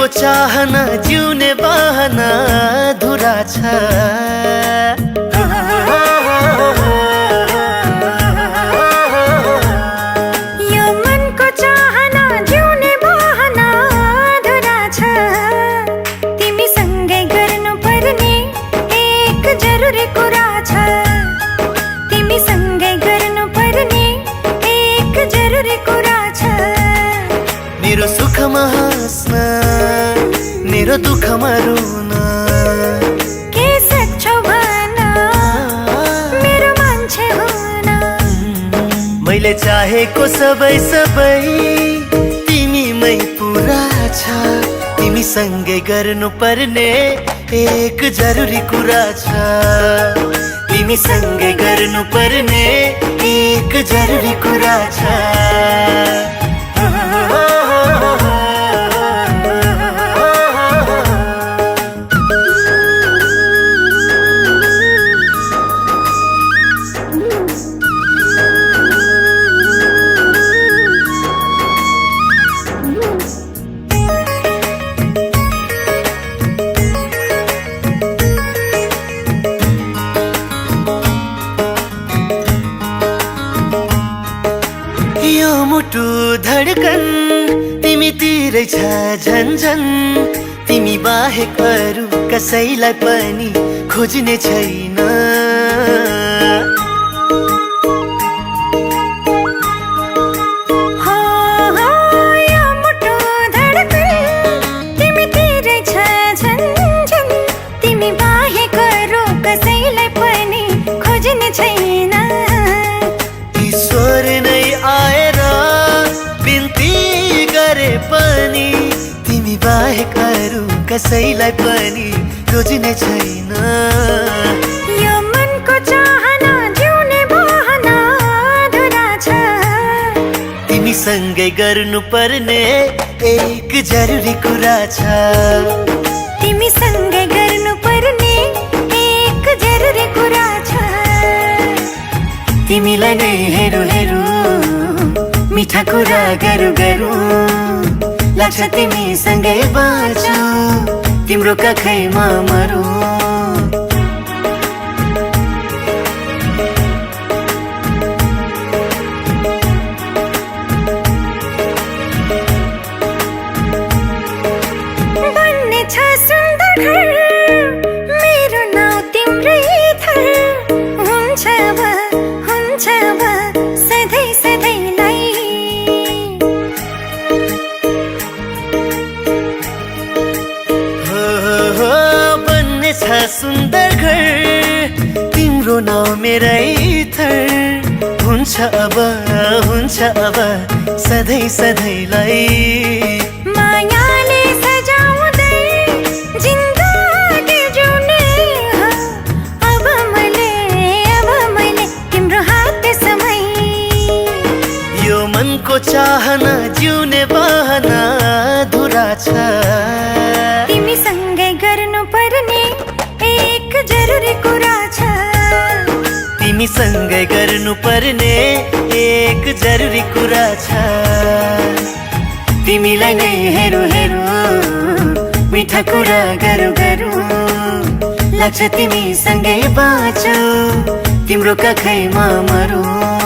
चाहना जिउने बहना अधुरा छ। यो मनको चाहना जिउने बहना अधुरा छ। तिमीसँगै गर्नुपर्ने एक जरुरी कुरा छ। तिमीसँगै गर्नुपर्ने एक जरुरी कुरा छ। मेरो सुखमा हाँस्न मेरो दुःखमा रुन के सक्छौ भन मेरो मान्छे हुन। मैले चाहेको सबै सबै तिमीमै पुरा छ। तिमीसँगै गर्नुपर्ने एक जरुरी कुरा छ। तिमीसँगै गर्नुपर्ने एक जरुरी कुरा छ। यो मुटु धडकन तिमीतिरै छ झन्झन। तिमी बाहेक अरू कसैलाई पनि खोज्ने छैन। यो मुटु धडकन तिमीतिरै छ झन्झन। तिमी बाहेक अरू कसैलाई पनि खोज्ने छैन। ईश्वर नै आएर बिन्ती गरे पनि तिमी बाहेक अरू कसैलाई पनि रोज्ने छैन। यो मनको चाहना जिउने बहना अधुरा छ। तिमीसँगै गर्नुपर्ने एक जरुरी कुरा छ। तिमीसँगै गर्नुपर्ने एक जरुरी कुरा छ। तिमीलाई नै हेरु हेरु मिठा कुरा गरौँ गरौँ। लाग्छ तिमीसँगै बाँचु तिम्रो कखैमा मरौँ। बन्ने छ सुन्दर घर मेरो नाउँ तिम्रै थर। हुन्छ अब सधैँ सधैँलाई। हो बन्ने छ सुन्दर घर तिम्रो नाउँ मेरै थर। हुन्छ अब सधैँ सधैँलाई। मायाले सजाउँदै जिन्दगी जिउने हो। अब मैले तिम्रो हात समय। यो मनको चाहना जिउने बहना अधुरा छ। तिमीसँगै गर्नुपर्ने एक जरुरी कुरा छ। तिमीसँगै गर्नुपर्ने एक जरुरी कुरा छ। तिमीलाई नै हेरु हेरु मिठा कुरा गरौँ गरौँ। लाग्छ तिमीसँगै बाँचौ तिम्रो कखैमा मरौँ।